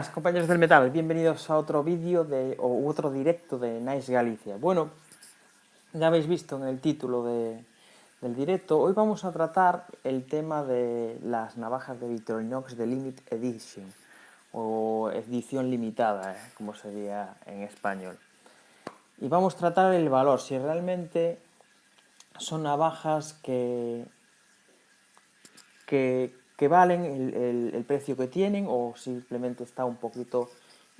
Compañeros del metal, bienvenidos a otro vídeo o otro directo de Nice Galicia. Bueno, ya habéis visto en el título del directo, hoy vamos a tratar el tema de las navajas de Victorinox de Limited Edition o edición limitada, como sería en español. Y vamos a tratar el valor, si realmente son navajas que valen el precio que tienen o simplemente está un poquito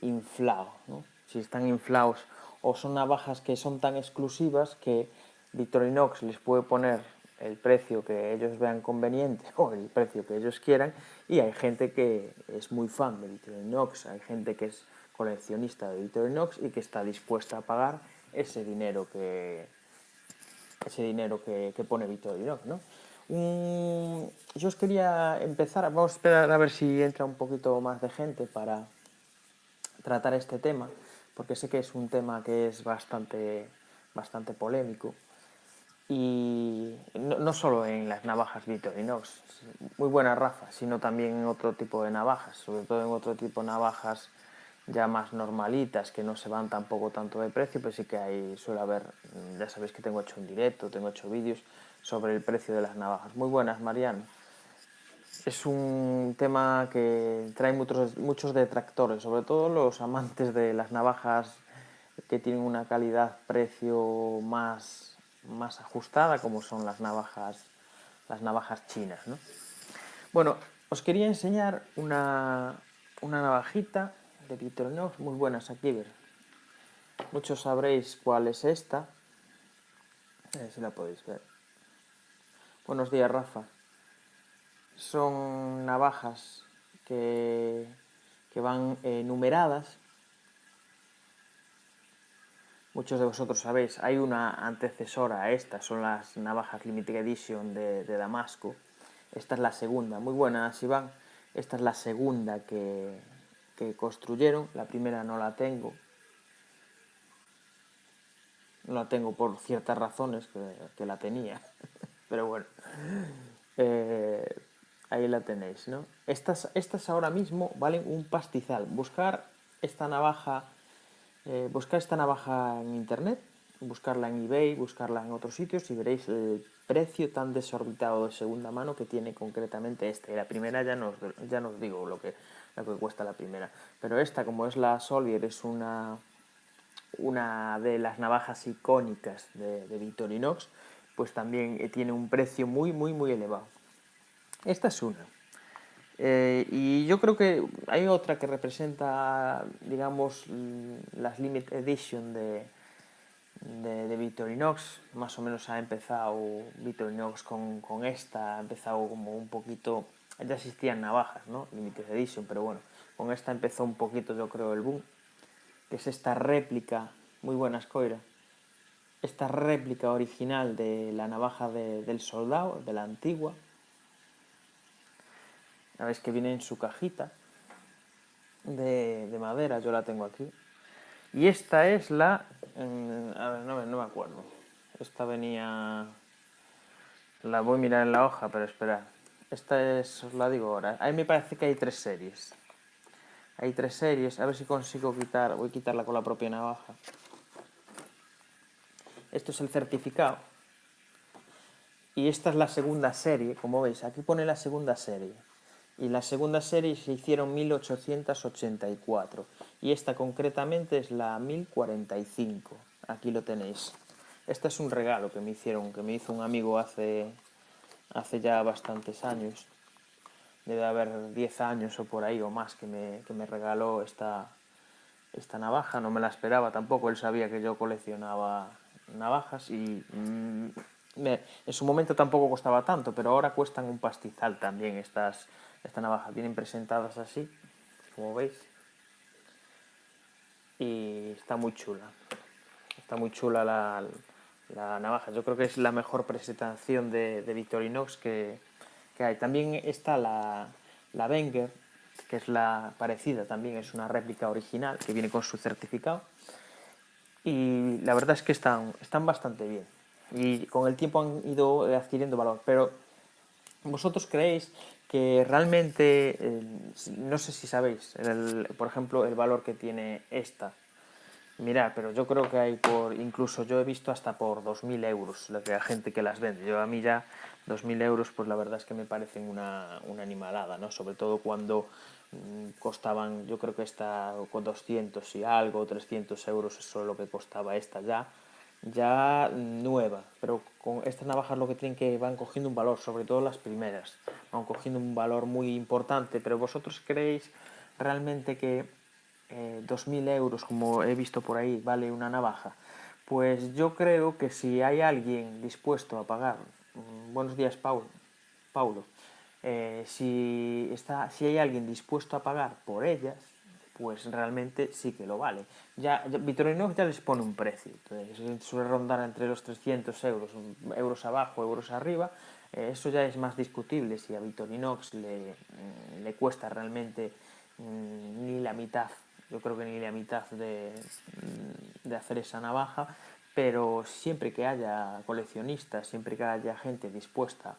inflado, ¿no? Si están inflados o son navajas que son tan exclusivas que Victorinox les puede poner el precio que ellos vean conveniente o el precio que ellos quieran, y hay gente que es muy fan de Victorinox, hay gente que es coleccionista de Victorinox y que está dispuesta a pagar ese dinero que pone Victorinox, ¿no? Yo os quería empezar, vamos a esperar a ver si entra un poquito más de gente para tratar este tema, porque sé que es un tema que es bastante polémico, y no solo en las navajas Victorinox, muy buena Rafa, sino también en otro tipo de navajas, sobre todo en otro tipo de navajas ya más normalitas, que no se van tampoco tanto de precio, pero sí que suele haber, ya sabéis que tengo hecho un directo, tengo hecho vídeos sobre el precio de las navajas. Muy buenas, Mariano. Es un tema que trae muchos detractores, sobre todo los amantes de las navajas que tienen una calidad-precio más ajustada, como son las navajas chinas, ¿no? Bueno, os quería enseñar una navajita de Victorinox, muy buenas aquí, ver. Muchos sabréis cuál es esta. A ver si la podéis ver. Buenos días, Rafa. Son navajas que van numeradas. Muchos de vosotros sabéis, hay una antecesora a esta, son las navajas Limited Edition de Damasco. Esta es la segunda, muy buenas, Iván. Esta es la segunda que construyeron, la primera no la tengo. No la tengo por ciertas razones que la tenía, pero bueno. Ahí la tenéis, ¿no? Estas ahora mismo valen un pastizal. Buscar esta navaja en internet, buscarla en eBay, buscarla en otros sitios y veréis el precio tan desorbitado de segunda mano que tiene concretamente esta. Y la primera ya no os digo lo que cuesta la primera. Pero esta, como es la Solvier, es una de las navajas icónicas de Victorinox, pues también tiene un precio muy elevado. Esta es una. Y yo creo que hay otra que representa, digamos, las Limited Edition de Victorinox. Más o menos ha empezado Victorinox con esta, ha empezado como un poquito, ya existían navajas, ¿no? Limited Edition, pero bueno, con esta empezó un poquito, yo creo, el boom, que es esta réplica, muy buena escoira, esta réplica original de la navaja del soldado, de la antigua. Sabéis que viene en su cajita de madera, yo la tengo aquí. Y esta es la... a ver, no me acuerdo. Esta venía... La voy a mirar en la hoja, pero esperad. Esta es, os la digo ahora. A mí me parece que hay tres series. Hay tres series, a ver si consigo quitar... Voy a quitarla con la propia navaja. Esto es el certificado. Y esta es la segunda serie, como veis. Aquí pone la segunda serie. Y la segunda serie se hicieron 1884. Y esta concretamente es la 1045. Aquí lo tenéis. Este es un regalo que me hizo un amigo hace ya bastantes años. Debe haber 10 años o por ahí o más que me regaló esta navaja. No me la esperaba tampoco, él sabía que yo coleccionaba navajas y en su momento tampoco costaba tanto, pero ahora cuestan un pastizal también estas navajas. Vienen presentadas así, como veis, y está muy chula. Está muy chula la navaja. Yo creo que es la mejor presentación de Victorinox que hay. También está la Wenger, que es la parecida, también es una réplica original que viene con su certificado. Y la verdad es que están bastante bien. Y con el tiempo han ido adquiriendo valor. Pero ¿Vosotros creéis que realmente, no sé si sabéis, por ejemplo, el valor que tiene esta? Mirad, pero yo creo que hay incluso yo he visto hasta por 2.000 euros la gente que las vende. A mí ya 2.000 euros, pues la verdad es que me parecen una animalada, ¿no? Sobre todo cuando costaban, yo creo que esta con 200 y algo, 300 euros, eso es lo que costaba esta ya nueva. Pero con estas navajas lo que tienen que van cogiendo un valor, sobre todo las primeras, van cogiendo un valor muy importante. Pero vosotros creéis realmente que 2.000 euros, como he visto por ahí, vale una navaja? Pues yo creo que si hay alguien dispuesto a pagar, buenos días, Paulo, si hay alguien dispuesto a pagar por ellas, pues realmente sí que lo vale. Victorinox ya les pone un precio, entonces suele rondar entre los 300 euros, euros abajo, euros arriba. Eso ya es más discutible si a Victorinox le cuesta realmente ni la mitad, yo creo que ni la mitad de hacer esa navaja, pero siempre que haya coleccionistas, siempre que haya gente dispuesta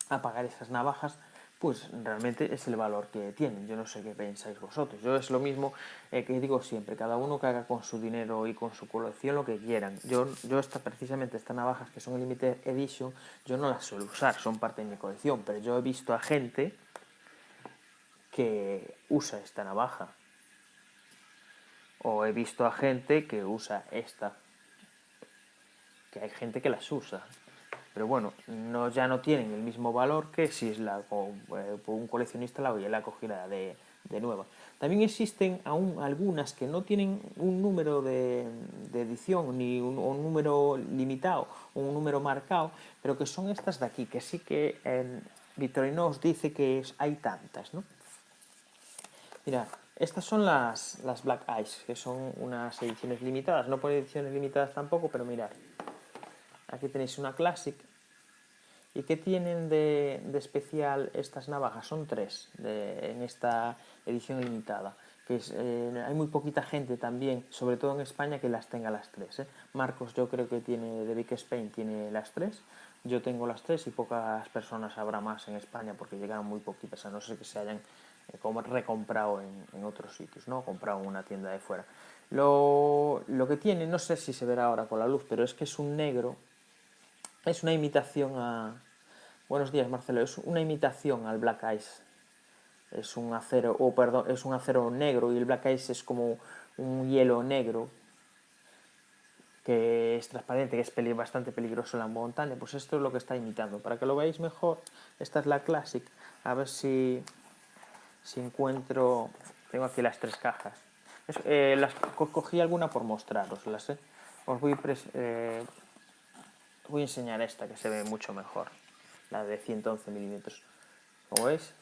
a pagar esas navajas, pues realmente es el valor que tienen. Yo no sé qué pensáis vosotros. Yo es lo mismo que digo siempre, cada uno que haga con su dinero y con su colección lo que quieran. Yo precisamente estas navajas que son limited edition, yo no las suelo usar, son parte de mi colección, pero yo he visto a gente que usa esta navaja, o he visto a gente que usa esta, que hay gente que las usa. Pero bueno, ya no tienen el mismo valor que si un coleccionista la cogiera de nueva. También existen aún algunas que no tienen un número de edición, ni un número limitado, o un número marcado, pero que son estas de aquí, que sí que Victorinox dice que hay tantas, ¿no? Mirad, estas son las Black Eyes, que son unas ediciones limitadas, no por ediciones limitadas tampoco, pero mirad, aquí tenéis una Classic. ¿Y qué tienen de especial estas navajas? Son tres en esta edición limitada. Hay muy poquita gente también, sobre todo en España, que las tenga las tres. Marcos, yo creo que de Big Spain tiene las tres. Yo tengo las tres y pocas personas habrá más en España porque llegan muy poquitas, a no ser que se hayan recomprado en otros sitios, ¿no? Comprado en una tienda de fuera. Lo que tiene, no sé si se verá ahora con la luz, pero es que es un negro, es una imitación a... Buenos días, Marcelo. Es una imitación al Black Ice. Es un acero, es un acero negro y el Black Ice es como un hielo negro que es transparente, que es bastante peligroso en la montaña. Pues esto es lo que está imitando. Para que lo veáis mejor, esta es la Classic. A ver si encuentro... Tengo aquí las tres cajas. Cogí alguna por mostraroslas. Os voy a enseñar esta que se ve mucho mejor. La de 111 milímetros. Como veis,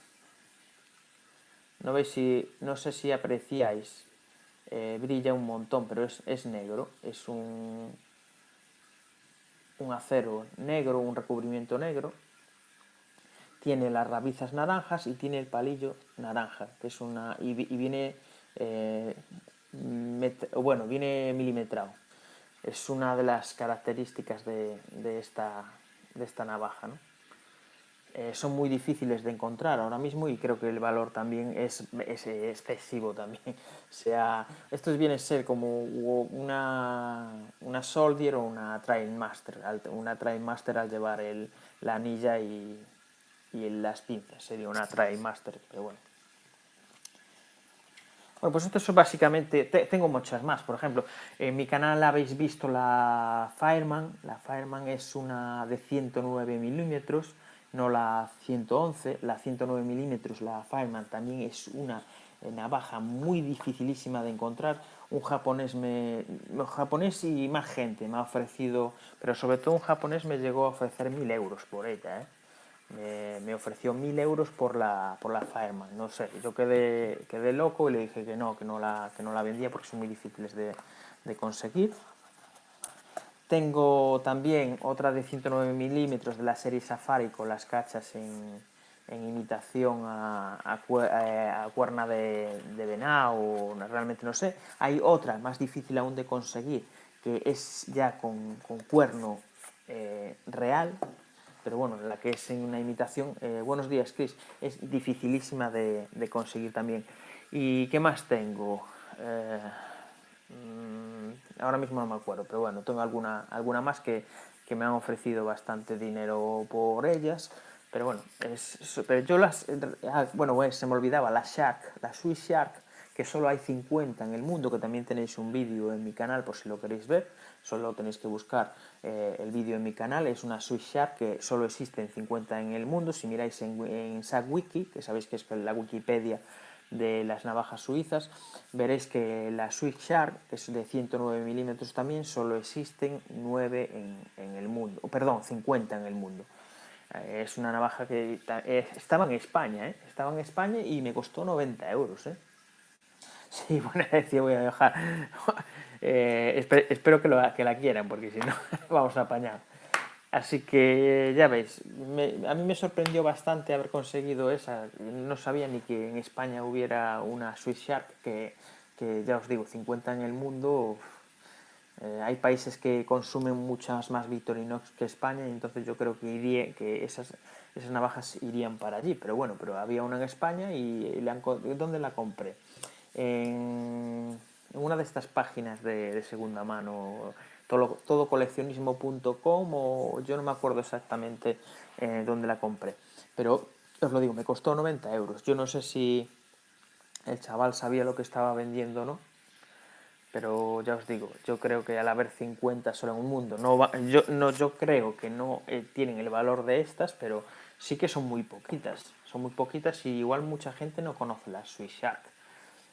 no sé si apreciáis, brilla un montón, pero es negro, es un acero negro, un recubrimiento negro, tiene las rabizas naranjas y tiene el palillo naranja, que es y viene, viene milimetrado. Es una de las características de esta navaja, ¿no? Son muy difíciles de encontrar ahora mismo y creo que el valor también es excesivo también. Esto viene a ser como una Soldier o una Train Master. Una Train Master al llevar la anilla y las pinzas. Sería una Train Master, pero bueno. Bueno, pues esto es básicamente... Tengo muchas más, por ejemplo. En mi canal habéis visto la Fireman. La Fireman es una de 109 milímetros, no la 111. La 109 milímetros, la Fireman, también es una navaja muy dificilísima de encontrar. Un japonés y más gente me ha ofrecido, pero sobre todo un japonés me llegó a ofrecer 1.000 euros por ella, me ofreció 1.000 euros por la Fireman. No sé, yo quedé loco y le dije que no la vendía porque son muy difíciles de conseguir. Tengo también otra de 109 milímetros de la serie Safari con las cachas en imitación a cuerna de venado, realmente no sé. Hay otra más difícil aún de conseguir, que es ya con cuerno real, pero bueno, la que es en una imitación, buenos días, Chris, es dificilísima de conseguir también. ¿Y qué más tengo? Ahora mismo no me acuerdo, pero bueno, tengo alguna más que me han ofrecido bastante dinero por ellas. Pero bueno, pero yo bueno, pues, se me olvidaba, la Swiss Shark, que solo hay 50 en el mundo, que también tenéis un vídeo en mi canal por si lo queréis ver, solo tenéis que buscar el vídeo en mi canal. Es una Swiss Shark que solo existen 50 en el mundo. Si miráis en SharkWiki, que sabéis que es la Wikipedia de las navajas suizas, veréis que la Swiss Shark, que es de 109 milímetros también, solo existen 9 en el mundo, perdón, 50 en el mundo. Es una navaja que estaba en España, estaba en España y me costó 90 euros. Sí, bueno, decía voy a dejar. Espero que la quieran, porque si no, vamos a apañar. Así que ya veis, a mí me sorprendió bastante haber conseguido esa. No sabía ni que en España hubiera una Swiss Shark, que ya os digo, 50 en el mundo. Hay países que consumen muchas más Victorinox que España, y entonces yo creo que esas navajas irían para allí. Pero bueno, pero había una en España y ¿dónde la compré? En una de estas páginas de segunda mano, todocoleccionismo.com, o yo no me acuerdo exactamente dónde la compré. Pero os lo digo, me costó 90 euros. Yo no sé si el chaval sabía lo que estaba vendiendo o no, pero ya os digo, yo creo que al haber 50 solo en un mundo, yo creo que no tienen el valor de estas, pero sí que son muy poquitas y igual mucha gente no conoce la Swiss Shark.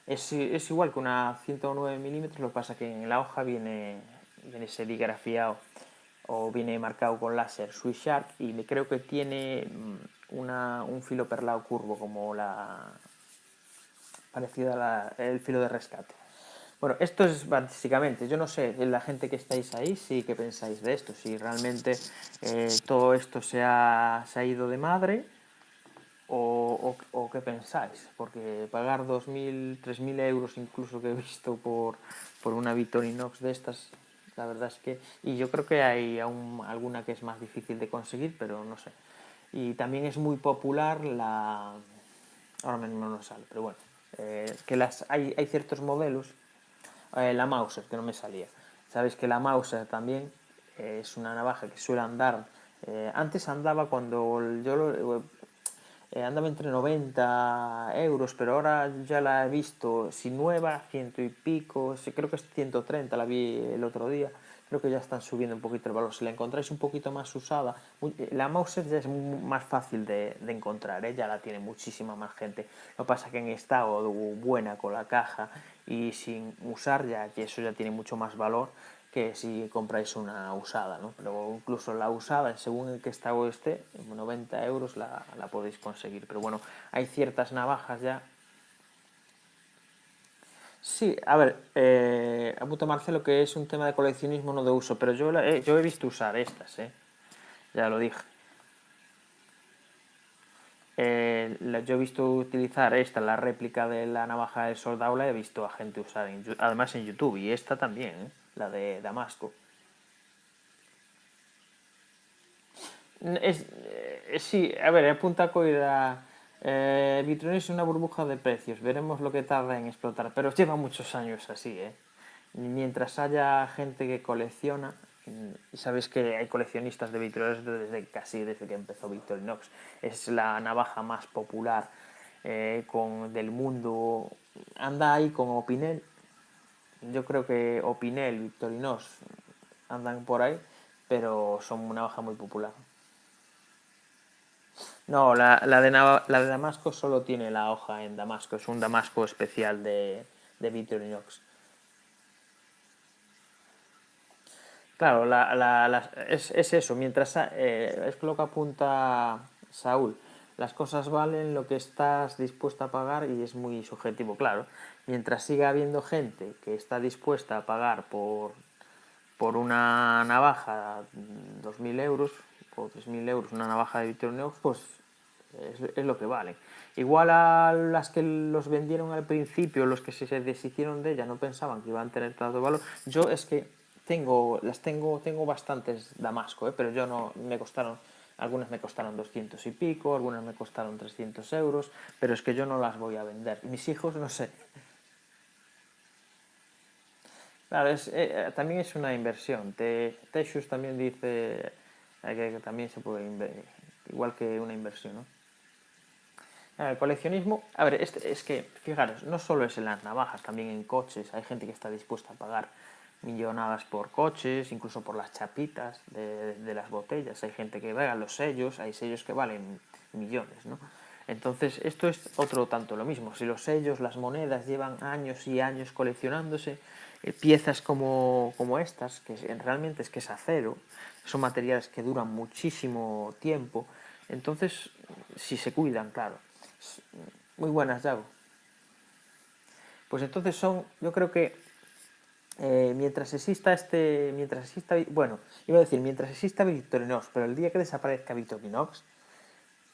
Es igual que una 109 milímetros, lo que pasa que en la hoja viene serigrafiado o viene marcado con láser Swiss Shark, y creo que tiene un filo perlado curvo, como parecida el filo de rescate. Bueno, esto es básicamente, yo no sé, la gente que estáis ahí, sí, ¿qué pensáis de esto? Si realmente todo esto se ha ido de madre, o qué pensáis, porque pagar 2.000, 3.000 euros incluso, que he visto por una Victorinox de estas, la verdad es que, y yo creo que hay aún alguna que es más difícil de conseguir, pero no sé. Y también es muy popular ahora mismo no sale, pero bueno, que hay ciertos modelos, la Mauser, que no me salía. Sabéis que la Mauser también es una navaja que suele andar. Antes andaba cuando andaba entre 90 euros, pero ahora ya la he visto, si nueva, ciento y pico, creo que es 130, la vi el otro día. Creo que ya están subiendo un poquito el valor. Si la encontráis un poquito más usada, la Mauser ya es más fácil de encontrar, ya la tiene muchísima más gente. Lo que pasa es que en estado buena, con la caja y sin usar, ya que eso ya tiene mucho más valor que si compráis una usada, ¿no? Pero incluso la usada, según en qué estado esté, 90 euros la podéis conseguir. Pero bueno, hay ciertas navajas ya. Sí, a ver, apunta Marcelo que es un tema de coleccionismo, no de uso, pero yo he visto usar estas, ya lo dije. Yo he visto utilizar esta, la réplica de la navaja del soldado, la he visto a gente usar, además en YouTube, y esta también, la de Damasco. Sí, a ver, apunta coida. Vitruvius es una burbuja de precios. Veremos lo que tarda en explotar. Pero lleva muchos años así, ¿eh? Mientras haya gente que colecciona, y sabéis que hay coleccionistas de Vitruvius desde que empezó Victorinox. Es la navaja más popular del mundo. Anda ahí con Opinel. Yo creo que Opinel, Victorinox andan por ahí, pero son una navaja muy popular. No, la de Damasco solo tiene la hoja en Damasco, es un Damasco especial de Victorinox. Claro, es eso, mientras es lo que apunta Saúl, las cosas valen lo que estás dispuesto a pagar, y es muy subjetivo, claro. Mientras siga habiendo gente que está dispuesta a pagar por una navaja 2.000 euros o 3.000 euros, una navaja de Victorinox, pues es lo que vale. Igual a las que los vendieron al principio, los que se deshicieron de ella, no pensaban que iban a tener tanto valor. Yo es que tengo bastantes Damasco, pero yo no me costaron algunas me costaron 200 y pico, algunas me costaron 300 euros, pero es que yo no las voy a vender. Mis hijos, no sé. Claro, también es una inversión. Techus también dice que también se puede igual que una inversión, ¿no? El coleccionismo, a ver, es que, fijaros, no solo es en las navajas, también en coches. Hay gente que está dispuesta a pagar millonadas por coches, incluso por las chapitas de las botellas. Hay gente que vea los sellos, hay sellos que valen millones, ¿no? Entonces, esto es otro tanto lo mismo. Si los sellos, las monedas llevan años y años coleccionándose, piezas como estas, que realmente es que es acero, son materiales que duran muchísimo tiempo. Entonces, si se cuidan, claro. Muy buenas, Yago. Pues entonces yo creo que bueno, iba a decir, mientras exista Victorinox, pero el día que desaparezca Victorinox,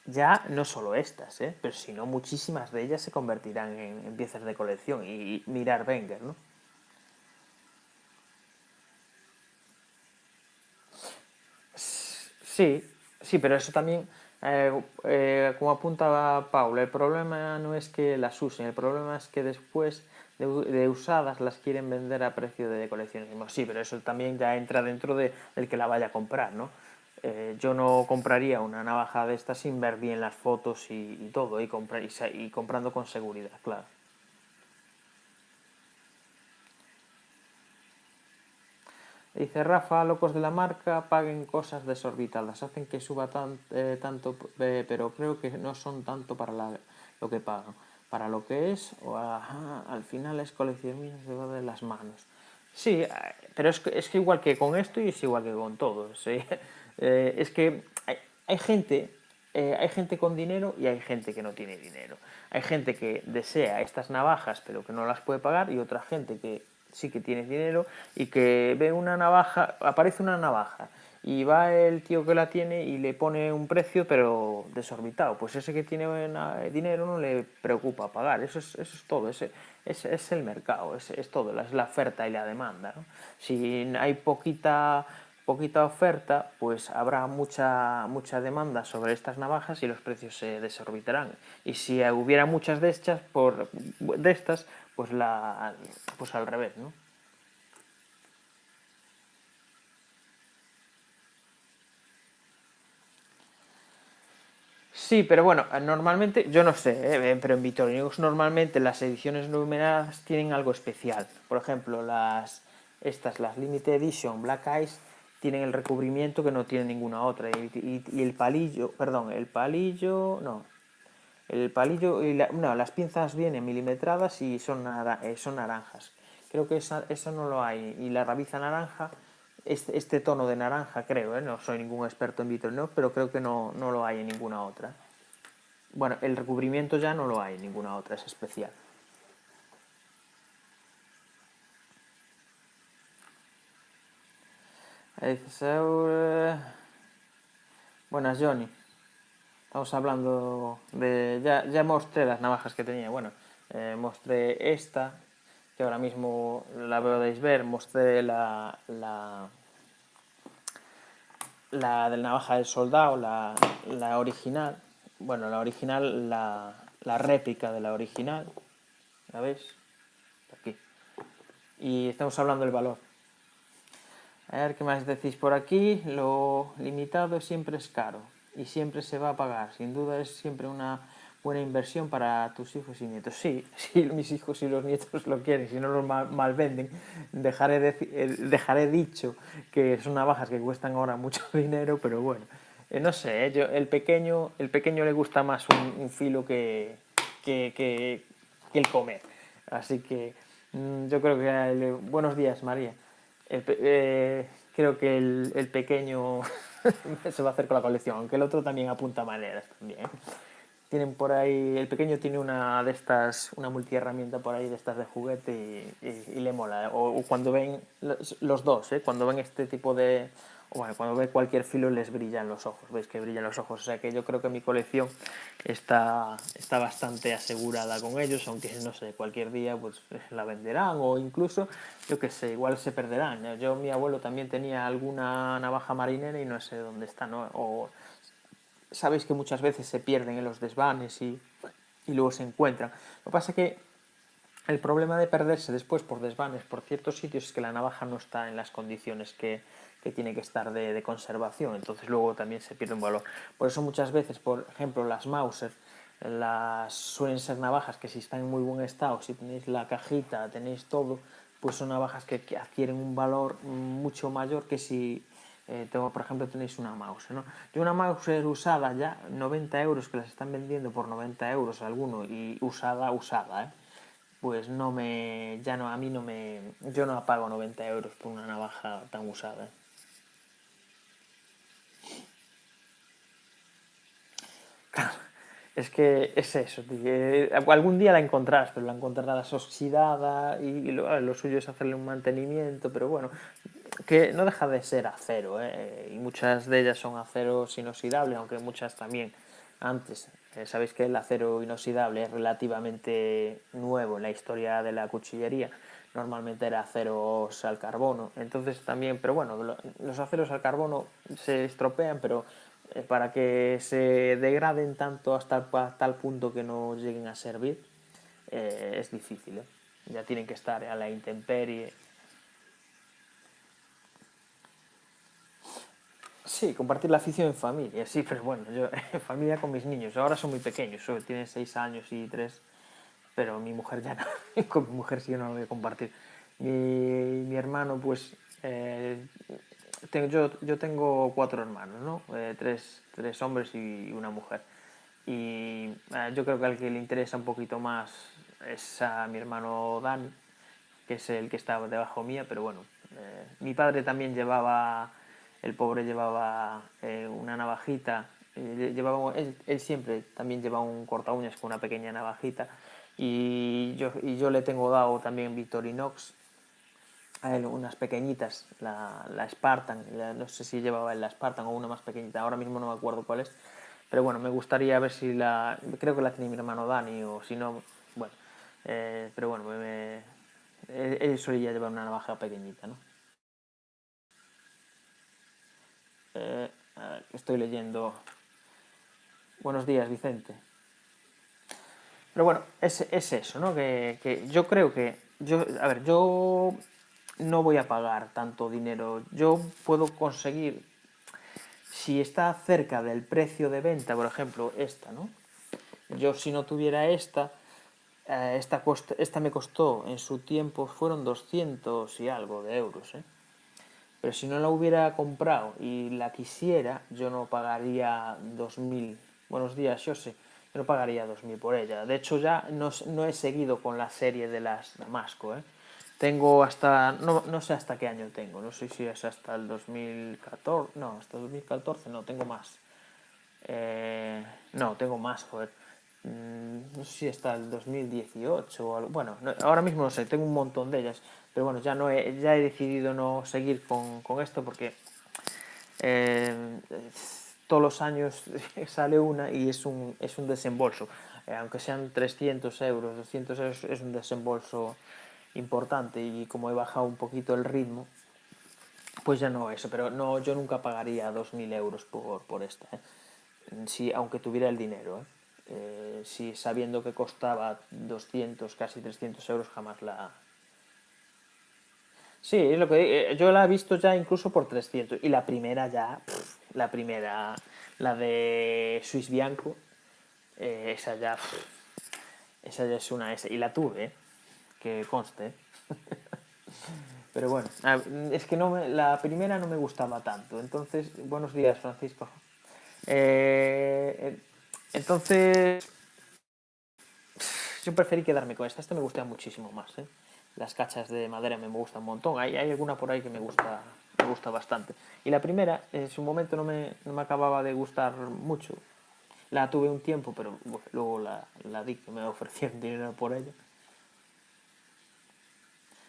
ya no solo estas, pero sino muchísimas de ellas se convertirán en piezas de colección y mirar Wenger, ¿no? Sí, sí, pero eso también, como apuntaba Paula, el problema no es que las usen, el problema es que después de usadas las quieren vender a precio de coleccionismo. Sí, pero eso también ya entra dentro del que la vaya a comprar, ¿no? Yo no compraría una navaja de estas sin ver bien las fotos y todo, y comprando con seguridad, claro. Dice Rafa, locos de la marca, paguen cosas desorbitadas, hacen que suba tanto, pero creo que no son tanto para lo que pagan. Para lo que es, al final es coleccionismo, se va de las manos. Sí, pero es que igual que con esto y es igual que con todo. ¿Sí? Es que hay gente, hay gente con dinero y hay gente que no tiene dinero. Hay gente que desea estas navajas pero que no las puede pagar y otra gente que sí que tiene dinero y que ve una navaja, aparece una navaja y va el tío que la tiene y le pone un precio pero desorbitado. Pues ese que tiene dinero no le preocupa pagar. Eso es todo. Es el mercado, es todo, es la oferta y la demanda, ¿no? Si hay poquita oferta, pues habrá mucha demanda sobre estas navajas y los precios se desorbitarán. Y si hubiera muchas de estas pues al revés, ¿no? Sí, pero bueno, normalmente, yo no sé, pero en Victorinox normalmente las ediciones numeradas tienen algo especial. Por ejemplo, las Limited Edition Black Eyes tienen el recubrimiento que no tiene ninguna otra. Y el palillo, perdón, el palillo, no. El palillo, no, las pinzas vienen milimetradas y son naranjas. Creo que eso no lo hay. Y la rabiza naranja, este tono de naranja, creo, no soy ningún experto en Victorinox, pero creo que no lo hay en ninguna otra. Bueno, el recubrimiento ya no lo hay en ninguna otra, es especial. Buenas, Johnny. Estamos hablando de... Ya mostré las navajas que tenía. Bueno, mostré esta, que ahora mismo la podéis ver. Mostré la de la navaja del soldado, la original. Bueno, la original, la réplica de la original. ¿La ves? Aquí. Y estamos hablando del valor. A ver qué más decís por aquí. Lo limitado siempre es caro y siempre se va a pagar. Sin duda es siempre una buena inversión para tus hijos y nietos. Sí, sí, mis hijos y los nietos lo quieren, si no los malvenden. Dejaré dicho que son navajas que cuestan ahora mucho dinero, pero bueno. No sé, el pequeño le gusta más un filo que el comer. Así que yo creo que... Buenos días, María. Creo que el pequeño se va a hacer con la colección, aunque el otro también apunta maneras también. Tienen por ahí, el pequeño tiene una de estas, una multiherramienta por ahí de estas de juguete y le mola. O cuando ven, los dos, cuando ven este tipo de, bueno, cuando ve cualquier filo les brillan los ojos, veis que brillan los ojos. O sea que yo creo que mi colección está bastante asegurada con ellos, aunque no sé, cualquier día pues la venderán o incluso, yo qué sé, igual se perderán. Mi abuelo también tenía alguna navaja marinera y no sé dónde está, ¿no? sabéis que muchas veces se pierden en los desvanes y luego se encuentran. Lo que pasa es que el problema de perderse después por desvanes por ciertos sitios es que la navaja no está en las condiciones que tiene que estar de conservación, entonces luego también se pierde un valor. Por eso muchas veces, por ejemplo, las Mauser suelen ser navajas que si están en muy buen estado, si tenéis la cajita, tenéis todo, pues son navajas que adquieren un valor mucho mayor que si por ejemplo, tenéis una Mauser, ¿no? Yo una Mauser usada ya, 90 euros, que las están vendiendo por 90 euros alguno, y usada, ¿eh? Pues no me, ya no, a mí no me, yo no pago 90 euros por una navaja tan usada, ¿eh? Claro, es que es eso, tío. Algún día la encontrarás, pero la encontrarás oxidada y lo suyo es hacerle un mantenimiento, pero bueno, que no deja de ser acero, ¿eh? Y muchas de ellas son acero inoxidable, aunque muchas también antes. Sabéis que el acero inoxidable es relativamente nuevo en la historia de la cuchillería. Normalmente era aceros al carbono. Entonces también, pero bueno, los aceros al carbono se estropean, pero para que se degraden tanto hasta tal punto que no lleguen a servir, es difícil, ¿eh? Ya tienen que estar a la intemperie. Sí, compartir la afición en familia, sí, pero bueno, yo en familia con mis niños, ahora son muy pequeños, solo tienen 6 años y 3, pero mi mujer ya no, con mi mujer sí que no lo voy a compartir. Mi hermano, pues, yo tengo 4 hermanos, ¿no? Tres hombres y una mujer. Y yo creo que al que le interesa un poquito más es a mi hermano Dani, que es el que está debajo mía, pero bueno, mi padre también llevaba, el pobre llevaba una navajita, él siempre también lleva un corta uñas con una pequeña navajita, y yo le tengo dado también Victorinox a él unas pequeñitas, la Spartan, no sé si llevaba la Spartan o una más pequeñita, ahora mismo no me acuerdo cuál es, pero bueno, me gustaría ver si creo que la tiene mi hermano Dani, o si no, bueno, pero bueno, él solía llevar una navaja pequeñita, ¿no? Estoy leyendo. Buenos días, Vicente. Pero bueno, es eso, ¿no? Que yo creo que. A ver, yo no voy a pagar tanto dinero. Yo puedo conseguir, si está cerca del precio de venta, por ejemplo, esta, ¿no? Yo si no tuviera esta me costó en su tiempo, fueron 200 y algo de euros, ¿eh? Pero si no la hubiera comprado y la quisiera, yo no pagaría 2.000. Buenos días, yo sé. Yo no pagaría 2.000 por ella. De hecho, ya no he seguido con la serie de las Damasco, ¿eh? Tengo hasta. No sé hasta qué año tengo. No sé si es hasta el 2014. No, hasta el 2014 no, tengo más. No, tengo más, joder. No sé si hasta el 2018 o algo. Bueno, ahora mismo no sé, tengo un montón de ellas. Pero bueno, ya he decidido no seguir con esto porque eh, todos los años sale una y es un desembolso. Aunque sean 300 euros, 200 euros, es un desembolso importante, y como he bajado un poquito el ritmo, pues ya no eso. Pero no, yo nunca pagaría 2.000 euros por esta, ¿eh? Si, aunque tuviera el dinero, ¿eh? Si sabiendo que costaba 200, casi 300 euros, jamás la. Sí, es lo que yo la he visto ya incluso por 300. Y la primera ya, la primera, la de Swiss Bianco, esa ya es una S. Y la tuve, que conste. Pero bueno, es que la primera no me gustaba tanto. Entonces, buenos días, Francisco. Entonces, yo preferí quedarme con esta. Esta me gusta muchísimo más, ¿eh? Las cachas de madera me gustan un montón. Hay alguna por ahí que me gusta bastante. Y la primera, en su momento no me acababa de gustar mucho. La tuve un tiempo, pero bueno, luego la di, que me ofrecieron dinero por ella.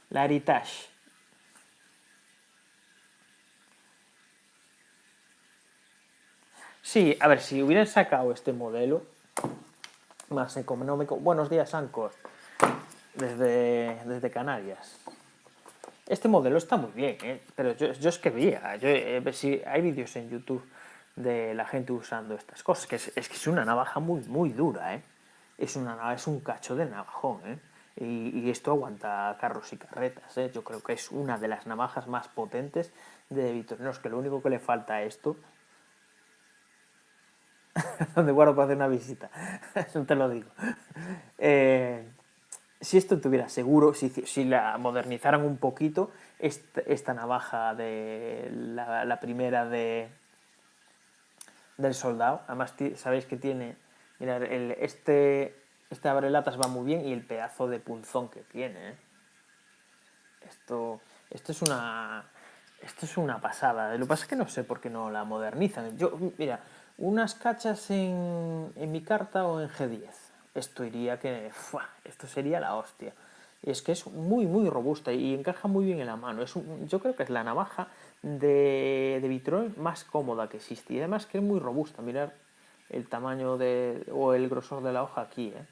La Heritage. Sí, a ver, si hubieran sacado este modelo más económico. Buenos días, Anchor, desde Canarias. Este modelo está muy bien, ¿eh? Pero yo es que veía, si hay vídeos en YouTube de la gente usando estas cosas, que es que es una navaja muy, muy dura, ¿eh? Es un cacho de navajón, ¿eh? Y esto aguanta carros y carretas, ¿eh? Yo creo que es una de las navajas más potentes de Victorinox, que lo único que le falta a esto, donde guardo para hacer una visita, eso te lo digo. Si esto tuviera seguro, si la modernizaran un poquito, esta navaja de la primera del soldado, además sabéis que tiene, mirad, este abrelatas va muy bien y el pedazo de punzón que tiene, ¿eh? Esto es una pasada. Lo que pasa es que no sé por qué no la modernizan. Mira, unas cachas en mi carta o en G10. Esto iría que... esto sería la hostia. Y es que es muy, muy robusta y encaja muy bien en la mano. Yo creo que es la navaja de Victorinox más cómoda que existe. Y además que es muy robusta. Mirad el tamaño o el grosor de la hoja aquí, ¿eh?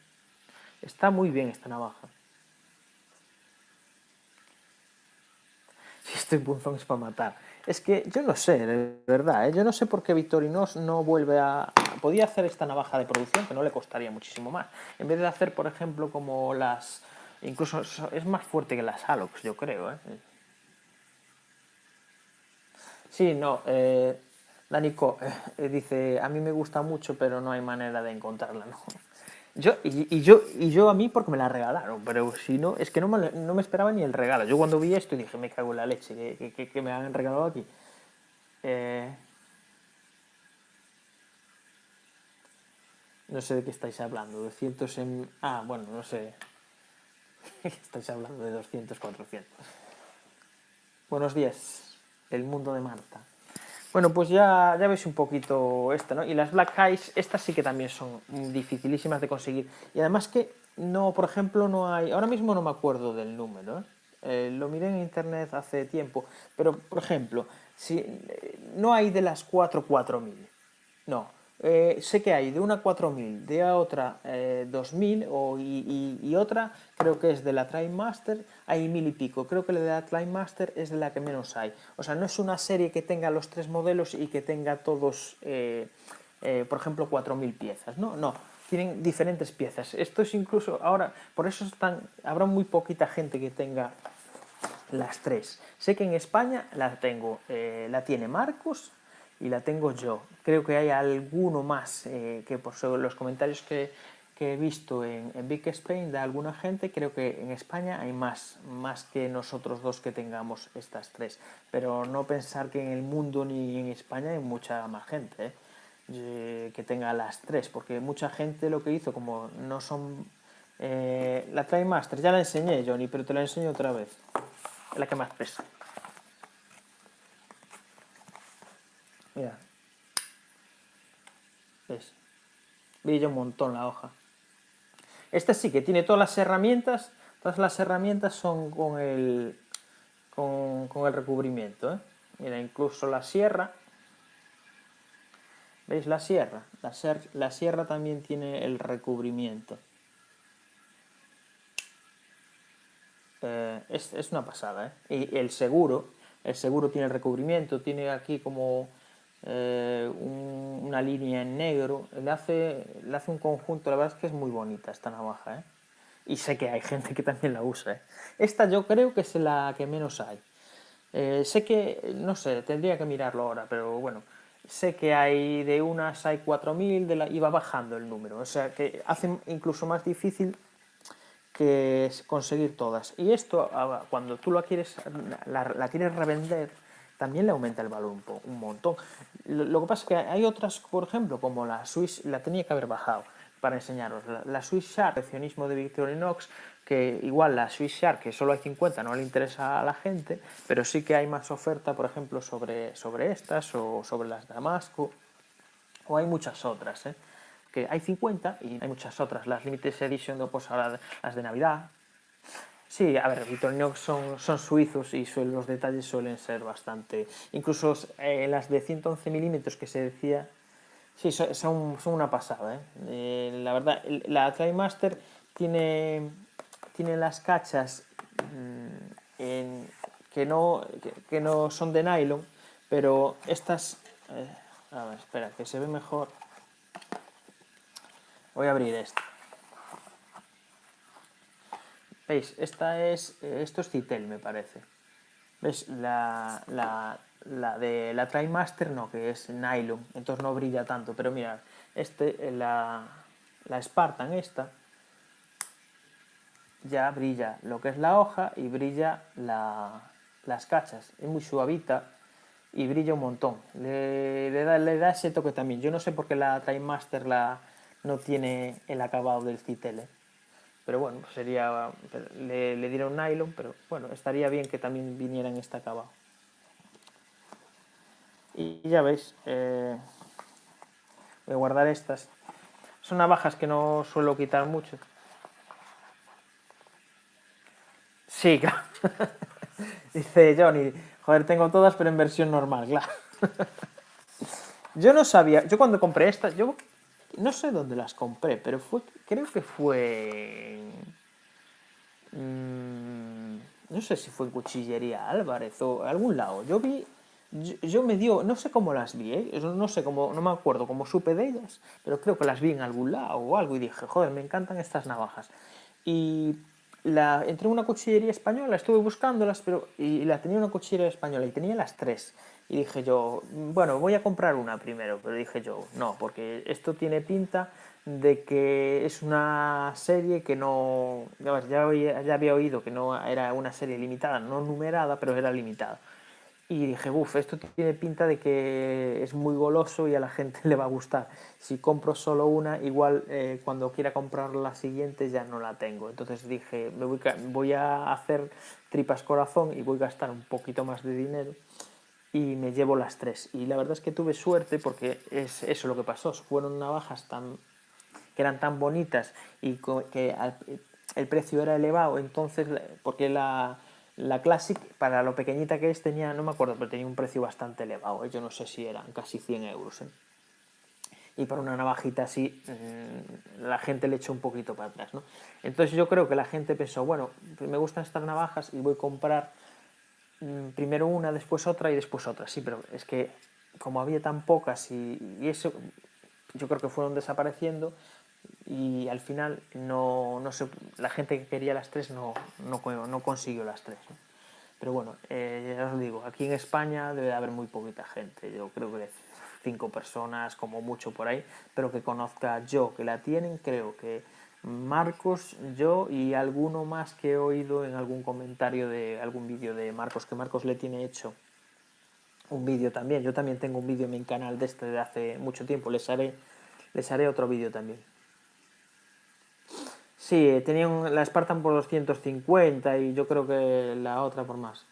Está muy bien esta navaja. Si este punzón es para matar. Es que yo no sé, de verdad, ¿eh? Yo no sé por qué Victorinox no vuelve a... Podía hacer esta navaja de producción, que no le costaría muchísimo más. En vez de hacer, por ejemplo, como las... Incluso es más fuerte que las Alox, yo creo, ¿eh? Sí, no, Danico dice, a mí me gusta mucho, pero no hay manera de encontrarla, ¿no? Yo a mí porque me la regalaron, pero si no, es que no me esperaba ni el regalo. Yo cuando vi esto dije, me cago en la leche, que me han regalado aquí. Eh, no sé de qué estáis hablando, 200 en... Ah, bueno, no sé. Estáis hablando de 200, 400. Buenos días, el mundo de Marta. Bueno, pues ya veis un poquito esta, ¿no? Y las Black Eyes, estas sí que también son dificilísimas de conseguir. Y además que no, por ejemplo, no hay... Ahora mismo no me acuerdo del número, ¿eh? Lo miré en internet hace tiempo, pero, por ejemplo, si no hay de las 4000. No. Sé que hay de una 4000, de otra 2000 y otra creo que es de la TriMaster, hay 1000 y pico. Creo que la de la TriMaster es de la que menos hay. O sea, no es una serie que tenga los tres modelos y que tenga todos, por ejemplo, 4000 piezas. No, no. Tienen diferentes piezas. Esto es incluso ahora, por eso habrá muy poquita gente que tenga las tres. Sé que en España la tiene Marcos y la tengo yo. Creo que hay alguno más que por los comentarios que he visto en Big Spain de alguna gente, creo que en España hay más que nosotros dos que tengamos estas tres. Pero no pensar que en el mundo ni en España hay mucha más gente que tenga las tres, porque mucha gente lo que hizo, como no son... la TriMaster ya la enseñé, Johnny, pero te la enseño otra vez. Es la que más pesa. Mira. ¿Ves? Brilla un montón la hoja. Esta sí que tiene todas las herramientas. Todas las herramientas son con el recubrimiento, ¿eh? Mira, incluso la sierra. ¿Veis la sierra? La sierra también tiene el recubrimiento. Es una pasada, ¿eh? Y el seguro tiene el recubrimiento, tiene aquí como una línea en negro, le hace un conjunto, la verdad es que es muy bonita esta navaja, ¿eh? Y sé que hay gente que también la usa, ¿eh? Esta yo creo que es la que menos hay. Sé que, no sé, tendría que mirarlo ahora, pero bueno, sé que hay de unas hay 4000 y va bajando el número, o sea que hace incluso más difícil que es conseguir todas. Y esto, cuando tú la quieres revender, también le aumenta el valor un montón. Lo que pasa es que hay otras, por ejemplo, como la Swiss, la tenía que haber bajado para enseñaros. La Swiss Shark, coleccionismo de Victorinox, que igual la Swiss Shark, que solo hay 50, no le interesa a la gente, pero sí que hay más oferta, por ejemplo, sobre estas o sobre las Damasco, o hay muchas otras, ¿eh? Que hay 50 y hay muchas otras. Las Limited Edition, pues ahora las de Navidad. Sí, a ver, Victorinox son suizos y los detalles suelen ser bastante... Incluso las de 111 milímetros que se decía... Sí, son una pasada, ¿eh? La verdad, la TriMaster tiene las cachas que no son de nylon, pero estas... A ver, espera, que se ve mejor. Voy a abrir esta. ¿Veis? Esto es Citel, me parece. ¿Ves? La de la TriMaster no, que es nylon, entonces no brilla tanto. Pero mira, la Spartan esta ya brilla lo que es la hoja y brilla las cachas. Es muy suavita y brilla un montón. Le da ese toque también. Yo no sé por qué la TriMaster no tiene el acabado del Citel, ¿eh? Pero bueno, sería, le diera un nylon, pero bueno, estaría bien que también viniera en este acabado. Y ya veis, voy a guardar estas. Son navajas que no suelo quitar mucho. Sí, claro. Dice Johnny, joder, tengo todas, pero en versión normal, claro. Yo no sabía, yo cuando compré estas, yo no sé dónde las compré, pero creo que fue no sé si fue en Cuchillería Álvarez o algún lado. Yo me dio, no sé cómo las vi, ¿eh? No sé cómo, no me acuerdo cómo supe de ellas, pero creo que las vi en algún lado o algo y dije, joder, me encantan estas navajas. Y entré en una cuchillería española, estuve buscándolas, y la tenía una cuchillería española y tenía las tres. Y dije yo, bueno, voy a comprar una primero, pero dije yo, no, porque esto tiene pinta de que es una serie que no... Ya había oído que no era una serie limitada, no numerada, pero era limitada. Y dije, uff, esto tiene pinta de que es muy goloso y a la gente le va a gustar. Si compro solo una, igual cuando quiera comprar la siguiente ya no la tengo. Entonces dije, voy a hacer tripas corazón y voy a gastar un poquito más de dinero y me llevo las tres. Y la verdad es que tuve suerte porque es eso lo que pasó. Fueron navajas que eran tan bonitas y que el precio era elevado, entonces, porque la Classic, para lo pequeñita que es, tenía, no me acuerdo, pero tenía un precio bastante elevado, yo no sé si eran casi 100 euros, ¿eh? Y para una navajita así, la gente le echó un poquito para atrás, ¿no? Entonces yo creo que la gente pensó, bueno, me gustan estas navajas y voy a comprar primero una, después otra y después otra. Sí, pero es que como había tan pocas y eso, yo creo que fueron desapareciendo y al final la gente que quería las tres no consiguió las tres, ¿no? Pero bueno, ya os digo, aquí en España debe haber muy poquita gente, yo creo que 5 personas como mucho por ahí, pero que conozca yo que la tienen, creo que Marcos, yo y alguno más que he oído en algún comentario de algún vídeo de Marcos, que Marcos le tiene hecho un vídeo también. Yo también tengo un vídeo en mi canal de este de hace mucho tiempo, les haré otro vídeo también. Sí, tenían la Spartan por 250 y yo creo que la otra por más.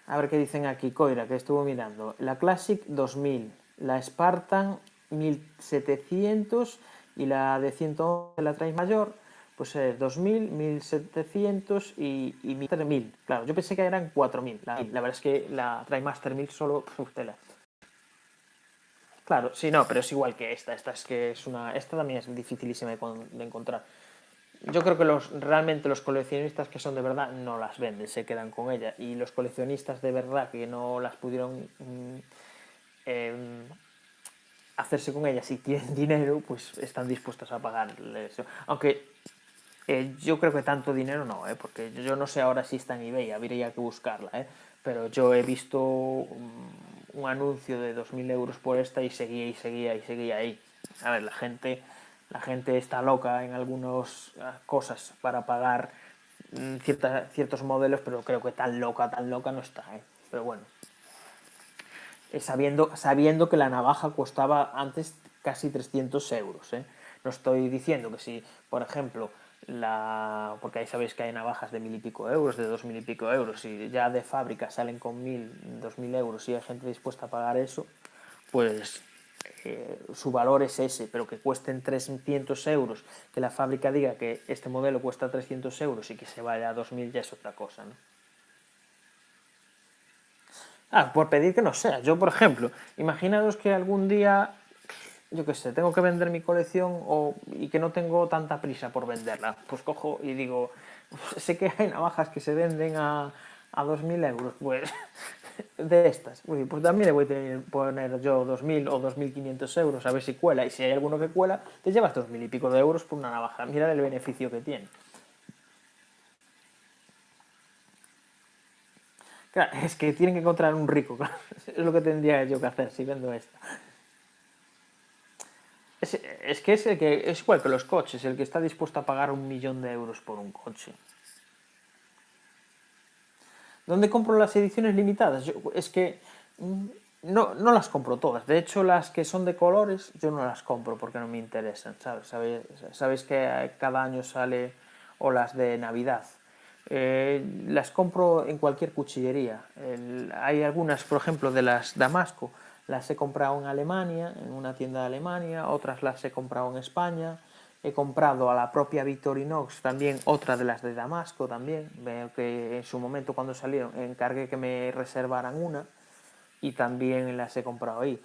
A ver qué dicen aquí, Coira, que estuvo mirando. La Classic 2000, la Spartan 1700 y la de 111, la traes mayor, pues es 2000, 1700 y 1000. Claro, yo pensé que eran 4000. La verdad es que la TriMaster 1000 solo, tela. Claro, sí, no, pero es igual que esta. Esta también es dificilísima de encontrar. Yo creo que realmente los coleccionistas que son de verdad no las venden, se quedan con ella. Y los coleccionistas de verdad que no las pudieron hacerse con ellas y tienen dinero, pues están dispuestos a pagarles. Aunque yo creo que tanto dinero no, porque yo no sé ahora si está en eBay, habría que buscarla, pero yo he visto un anuncio de 2000 euros por esta y seguía y seguía y seguía ahí. A ver, la gente está loca en algunas cosas para pagar ciertos modelos, pero creo que tan loca no está, pero bueno. Sabiendo que la navaja costaba antes casi 300 euros. No estoy diciendo que si, por ejemplo, porque ahí sabéis que hay navajas de 1000 y pico euros, de 2000 y pico euros, y ya de fábrica salen con 1000, 2000 euros y hay gente dispuesta a pagar eso, pues su valor es ese, pero que cuesten 300 euros, que la fábrica diga que este modelo cuesta 300 euros y que se vaya a 2000 ya es otra cosa, ¿no? Por pedir que no sea. Yo, por ejemplo, imaginaros que algún día, yo qué sé, tengo que vender mi colección y que no tengo tanta prisa por venderla. Pues cojo y digo, sé que hay navajas que se venden a 2000 euros, pues de estas. Uy, pues también le voy a poner yo 2.000 o 2.500 euros a ver si cuela. Y si hay alguno que cuela, te llevas 2.000 y pico de euros por una navaja. Mira el beneficio que tiene. Claro, es que tienen que encontrar un rico, claro. Es lo que tendría yo que hacer si vendo esta. Es que es el que es igual que los coches, el que está dispuesto a pagar 1.000.000 de euros por un coche. ¿Dónde compro las ediciones limitadas? Es que no las compro todas. De hecho, las que son de colores, yo no las compro porque no me interesan. Sabéis que cada año sale o las de Navidad. Las compro en cualquier cuchillería. Hay algunas, por ejemplo, de las Damasco, las he comprado en Alemania, en una tienda de Alemania, otras las he comprado en España. He comprado a la propia Victorinox también otra de las de Damasco también. Veo que en su momento cuando salieron encargué que me reservaran una y también las he comprado ahí.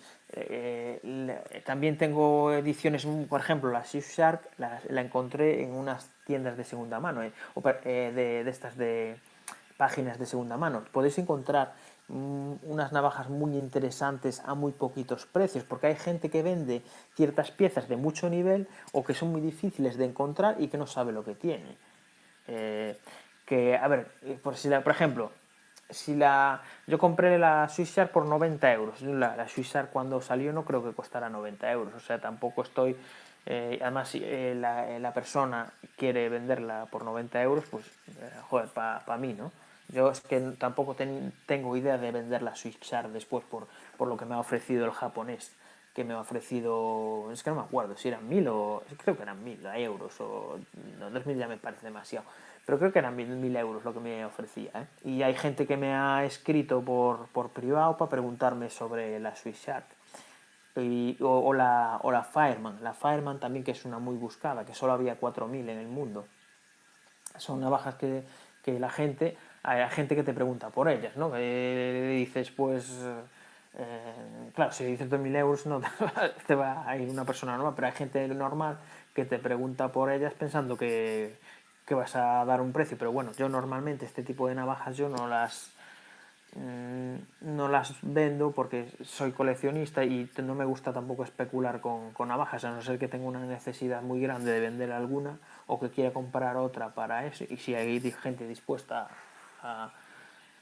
También tengo ediciones, por ejemplo, la Surfshark la encontré en unas tiendas de segunda mano, de estas de páginas de segunda mano. Podéis encontrar unas navajas muy interesantes a muy poquitos precios, porque hay gente que vende ciertas piezas de mucho nivel o que son muy difíciles de encontrar y que no sabe lo que tiene. A ver, por ejemplo, yo compré la Swissshark por 90 euros. La Swissshark cuando salió no creo que costara 90 euros, o sea, tampoco estoy... además, si la persona quiere venderla por 90 euros, pues, joder, para mí, ¿no? Yo es que tampoco tengo idea de vender la Swissshark después por lo que me ha ofrecido el japonés, que me ha ofrecido, es que no me acuerdo si eran 1.000 o, creo que eran 1.000 euros o no, 2.000 ya me parece demasiado, pero creo que eran 1.000 euros lo que me ofrecía, ¿eh? Y hay gente que me ha escrito por privado para preguntarme sobre la Swissshark o la Fireman también, que es una muy buscada, que solo había 4.000 en el mundo. Son navajas que hay gente que te pregunta por ellas, ¿no? Dices, pues, claro, si dices 2.000 euros no te va a ir una persona normal, pero hay gente normal que te pregunta por ellas pensando que vas a dar un precio. Pero bueno, yo normalmente este tipo de navajas yo no las vendo porque soy coleccionista y no me gusta tampoco especular con navajas, a no ser que tenga una necesidad muy grande de vender alguna o que quiera comprar otra para eso, y si hay gente dispuesta a,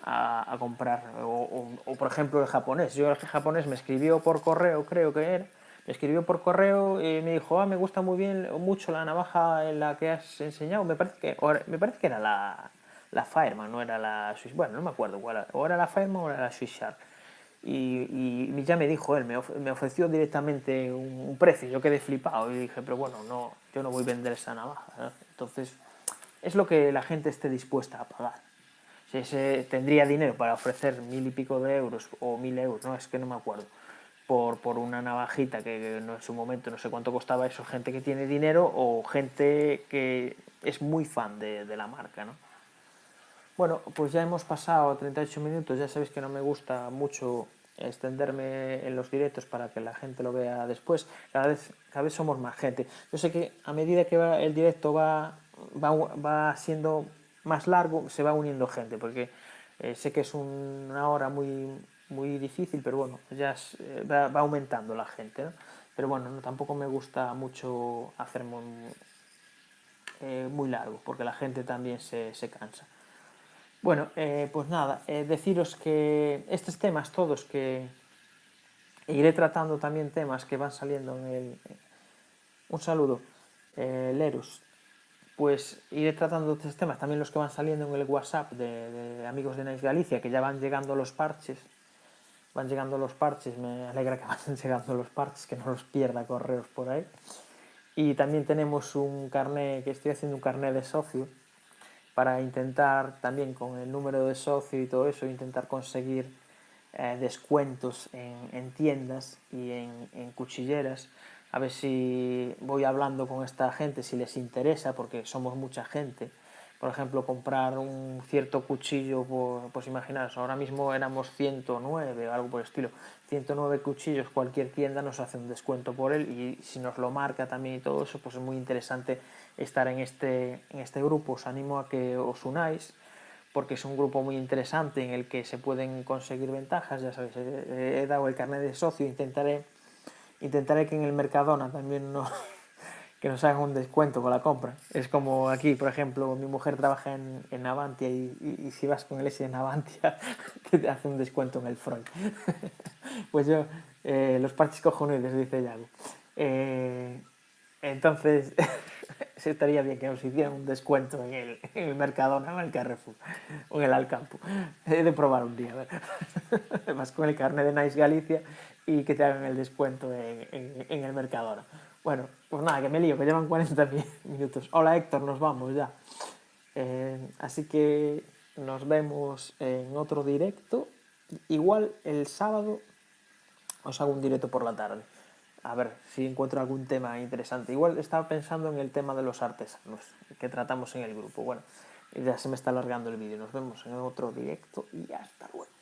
a comprar, por ejemplo el japonés. Yo el japonés me escribió por correo, creo que era, me escribió por correo y me dijo, me gusta mucho la navaja en la que has enseñado, me parece que era la Fireman, no era la Swiss, bueno, no me acuerdo cuál era, o era la Fireman o era la Swissshark. Y ya me dijo él, me ofreció directamente un precio, yo quedé flipado y dije, pero bueno, no, yo no voy a vender esa navaja, ¿no? Entonces, es lo que la gente esté dispuesta a pagar. Si tendría dinero para ofrecer 1.000 y pico de euros o 1.000 euros, no, es que no me acuerdo, por una navajita que no, en su momento no sé cuánto costaba eso, gente que tiene dinero o gente que es muy fan de la marca, ¿no? Bueno, pues ya hemos pasado 38 minutos, ya sabéis que no me gusta mucho extenderme en los directos para que la gente lo vea después. Cada vez somos más gente. Yo sé que a medida que el directo va siendo más largo, se va uniendo gente, porque sé que es una hora muy, muy difícil, pero bueno, ya va aumentando la gente, ¿no? Pero bueno, tampoco me gusta mucho hacer muy largo, porque la gente también se cansa. Bueno, pues nada, deciros que estos temas todos que iré tratando, también temas que van saliendo en el... Un saludo, Lerus. Pues iré tratando estos temas, también los que van saliendo en el WhatsApp de amigos de Nice Galicia, que ya van llegando los parches. Van llegando los parches, me alegra que vayan llegando los parches, que no los pierda correos por ahí. Y también tenemos un carnet, que estoy haciendo un carnet de socio, para intentar también con el número de socio y todo eso, intentar conseguir descuentos en tiendas y en cuchilleras. A ver si voy hablando con esta gente, si les interesa, porque somos mucha gente. Por ejemplo, comprar un cierto cuchillo, pues imaginaos, ahora mismo éramos 109 o algo por el estilo. 109 cuchillos, cualquier tienda nos hace un descuento por él, y si nos lo marca también y todo eso, pues es muy interesante estar en este grupo. Os animo a que os unáis, porque es un grupo muy interesante en el que se pueden conseguir ventajas. Ya sabéis, he dado el carnet de socio, intentaré que en el Mercadona también que nos hagan un descuento con la compra. Es como aquí, por ejemplo, mi mujer trabaja en Navantia y si vas con el S de Navantia te hace un descuento en el Freud. Pues yo, los parches cojonudos, dice Yago. Entonces, se estaría bien que nos hicieran un descuento en el Mercadona, en el Carrefour o en el Alcampo. He de probar un día, a ver. Vas con el carnet de Nice Galicia y que te hagan el descuento en el Mercadona. Bueno, pues nada, que me lío, que llevan 40 minutos. Hola Héctor, nos vamos ya. Así que nos vemos en otro directo. Igual el sábado os hago un directo por la tarde. A ver si encuentro algún tema interesante. Igual estaba pensando en el tema de los artesanos que tratamos en el grupo. Bueno, ya se me está alargando el vídeo. Nos vemos en otro directo y hasta luego.